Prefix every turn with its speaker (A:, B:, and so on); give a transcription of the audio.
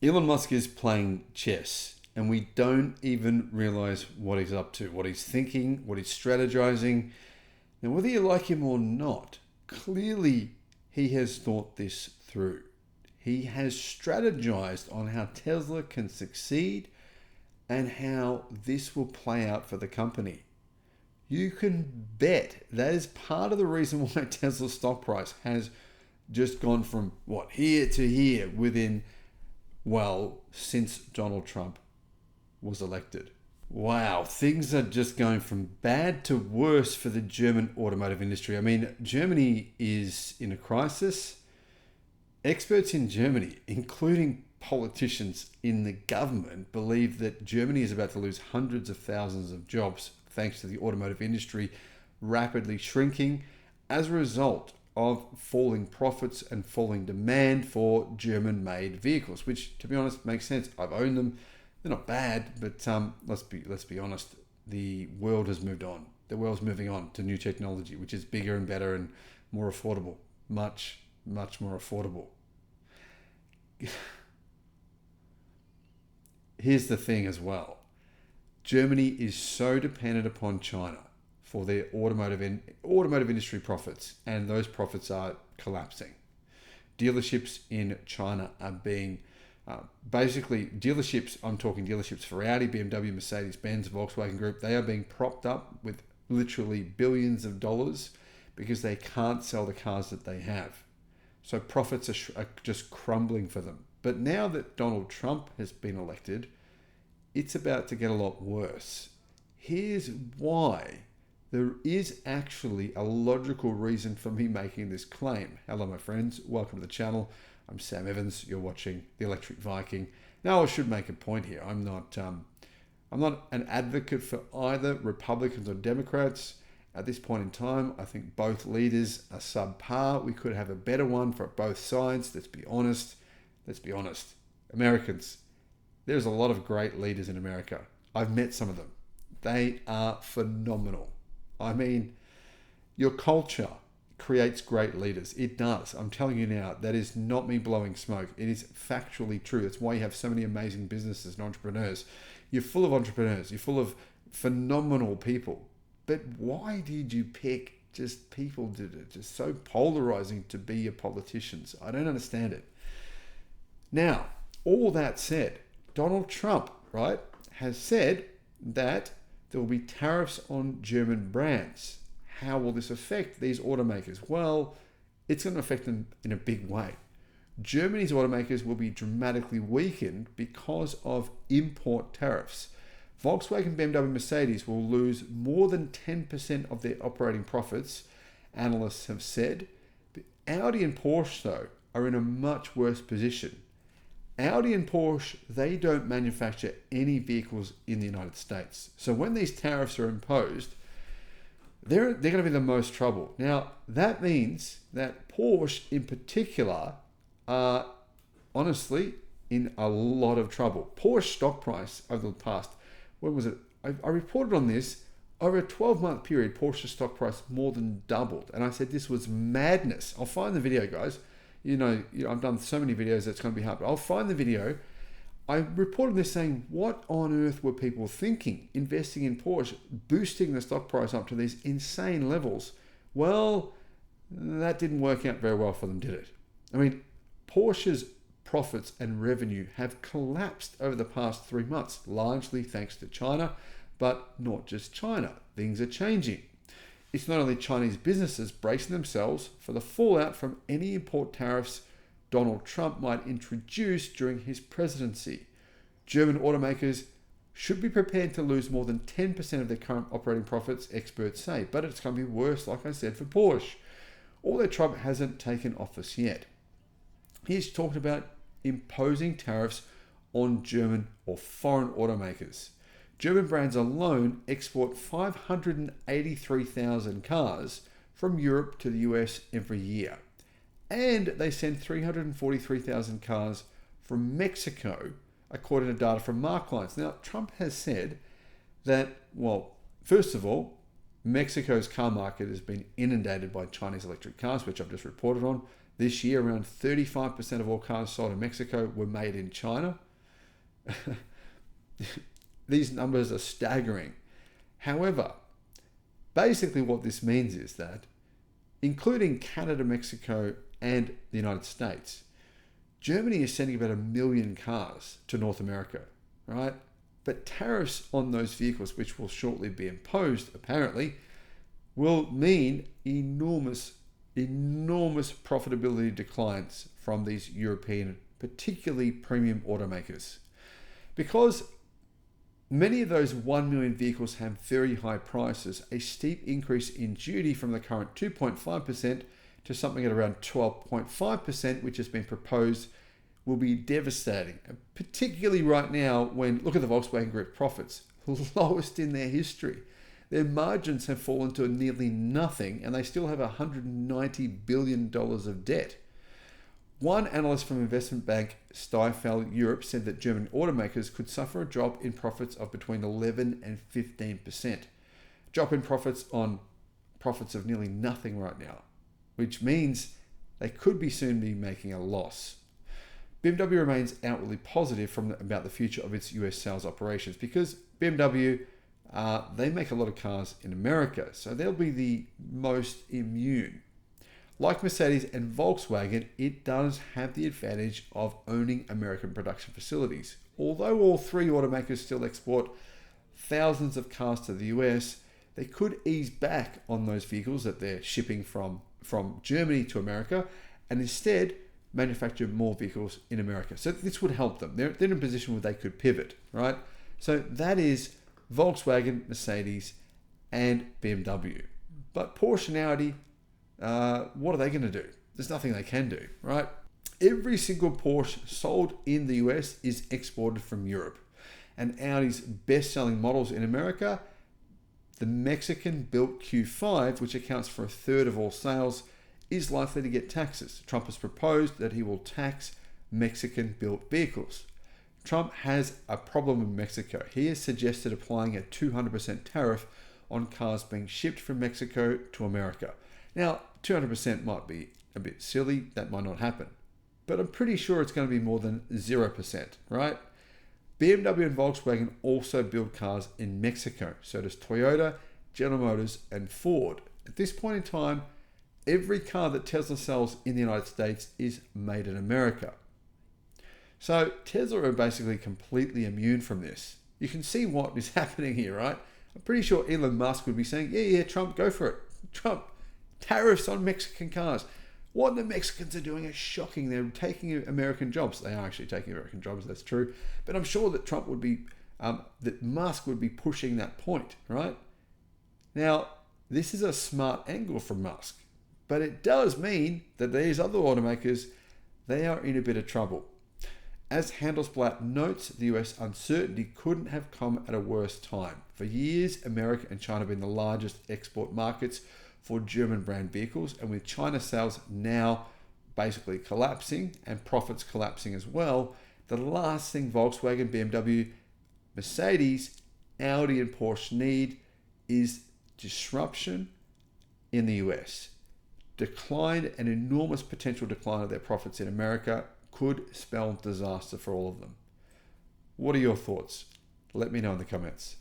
A: Elon Musk is playing chess, and we don't even realize what he's up to, what he's thinking, what he's strategizing. Now, whether you like him or not, clearly he has thought this through. He has strategized on how Tesla can succeed and how this will play out for the company. You can bet that is part of the reason why Tesla's stock price has just gone from here to here within, since Donald Trump was elected. Wow, things are just going from bad to worse for the German automotive industry. I mean, Germany is in a crisis. Experts in Germany, including politicians in the government, believe that Germany is about to lose hundreds of thousands of jobs thanks to the automotive industry rapidly shrinking as a result of falling profits and falling demand for German-made vehicles, which, to be honest, makes sense. I've owned them. They're not bad, but let's be honest. The world has moved on. The world's moving on to new technology, which is bigger and better and more affordable. Much, much more affordable. Here's the thing as well. Germany is so dependent upon China for their automotive industry profits, and those profits are collapsing. Dealerships in China are being dealerships, I'm talking dealerships for Audi, BMW, Mercedes, Benz, Volkswagen Group, they are being propped up with literally billions of dollars because they can't sell the cars that they have. So profits are just crumbling for them. But now that Donald Trump has been elected, it's about to get a lot worse. Here's why. There is actually a logical reason for me making this claim. Hello, my friends. Welcome to the channel. I'm Sam Evans. You're watching the Electric Viking. Now, I should make a point here. I'm not an advocate for either Republicans or Democrats. At this point in time, I think both leaders are subpar. We could have a better one for both sides. Let's be honest. Americans, there's a lot of great leaders in America. I've met some of them. They are phenomenal. I mean, your culture creates great leaders. It does. I'm telling you now, that is not me blowing smoke. It is factually true. That's why you have so many amazing businesses and entrepreneurs. You're full of entrepreneurs. You're full of phenomenal people. But why did you pick just people that are just so polarizing to be your politicians? I don't understand it. Now, all that said, Donald Trump, right, has said that there will be tariffs on German brands. How will this affect these automakers? Well, it's going to affect them in a big way. Germany's automakers will be dramatically weakened because of import tariffs. Volkswagen, BMW, Mercedes will lose more than 10% of their operating profits, analysts have said. But Audi and Porsche, though, are in a much worse position. Audi and Porsche, they don't manufacture any vehicles in the United States. So when these tariffs are imposed, they're going to be the most trouble. Now, that means that Porsche in particular are honestly in a lot of trouble. Porsche stock price over the past, when was it? I reported on this. Over a 12-month period, Porsche's stock price more than doubled. And I said this was madness. I'll find the video, guys. You know, I've done so many videos that's going to be hard, but I'll find the video. I reported this saying, what on earth were people thinking investing in Porsche, boosting the stock price up to these insane levels? Well, that didn't work out very well for them, did it? I mean, Porsche's profits and revenue have collapsed over the past 3 months, largely thanks to China, but not just China. Things are changing. It's not only Chinese businesses bracing themselves for the fallout from any import tariffs Donald Trump might introduce during his presidency. German automakers should be prepared to lose more than 10% of their current operating profits, experts say, but it's going to be worse, like I said, for Porsche. Although Trump hasn't taken office yet. He's talked about imposing tariffs on German or foreign automakers. German brands alone export 583,000 cars from Europe to the US every year. And they send 343,000 cars from Mexico, according to data from Marklines. Now, Trump has said that, well, first of all, Mexico's car market has been inundated by Chinese electric cars, which I've just reported on. this year, around 35% of all cars sold in Mexico were made in China. These numbers are staggering. However, basically what this means is that, including Canada, Mexico, and the United States, Germany is sending about 1 million cars to North America, right? But tariffs on those vehicles, which will shortly be imposed, apparently, will mean enormous profitability declines from these European, particularly premium automakers. Because many of those 1 million vehicles have very high prices, a steep increase in duty from the current 2.5% to something at around 12.5%, which has been proposed, will be devastating. Particularly right now when, look at the Volkswagen Group profits, lowest in their history. Their margins have fallen to nearly nothing, and they still have $190 billion of debt. One analyst from investment bank Stifel Europe said that German automakers could suffer a drop in profits of between 11 and 15%. Drop in profits on profits of nearly nothing right now, which means they could be soon be making a loss. BMW remains outwardly positive about the future of its US sales operations because BMW, they make a lot of cars in America, so they'll be the most immune. Like Mercedes and Volkswagen, it does have the advantage of owning American production facilities. Although all three automakers still export thousands of cars to the US, they could ease back on those vehicles that they're shipping from Germany to America and instead manufacture more vehicles in America. So this would help them. They're in a position where they could pivot, right? So that is Volkswagen, Mercedes, and BMW. But Porsche and Audi, what are they going to do? There's nothing they can do, right? Every single Porsche sold in the US is exported from Europe. And Audi's best-selling models in America, the Mexican-built Q5, which accounts for 1/3 of all sales, is likely to get taxes. Trump has proposed that he will tax Mexican-built vehicles. Trump has a problem in Mexico. He has suggested applying a 200% tariff on cars being shipped from Mexico to America. Now, 200% might be a bit silly. That might not happen. But I'm pretty sure it's going to be more than 0%, right? BMW and Volkswagen also build cars in Mexico. So does Toyota, General Motors, and Ford. At this point in time, every car that Tesla sells in the United States is made in America. So Tesla are basically completely immune from this. You can see what is happening here, right? I'm pretty sure Elon Musk would be saying, yeah, Trump, go for it. Trump, tariffs on Mexican cars. What the Mexicans are doing is shocking. They're taking American jobs. They are actually taking American jobs, that's true. But I'm sure that Trump would be, that Musk would be pushing that point, right? Now, this is a smart angle from Musk. But it does mean that these other automakers, they are in a bit of trouble. As Handelsblatt notes, the US uncertainty couldn't have come at a worse time. For years, America and China have been the largest export markets for German brand vehicles, and with China sales now basically collapsing and profits collapsing as well, the last thing Volkswagen, BMW, Mercedes, Audi, and Porsche need is disruption in the US. Decline, an enormous potential decline of their profits in America could spell disaster for all of them. What are your thoughts? Let me know in the comments.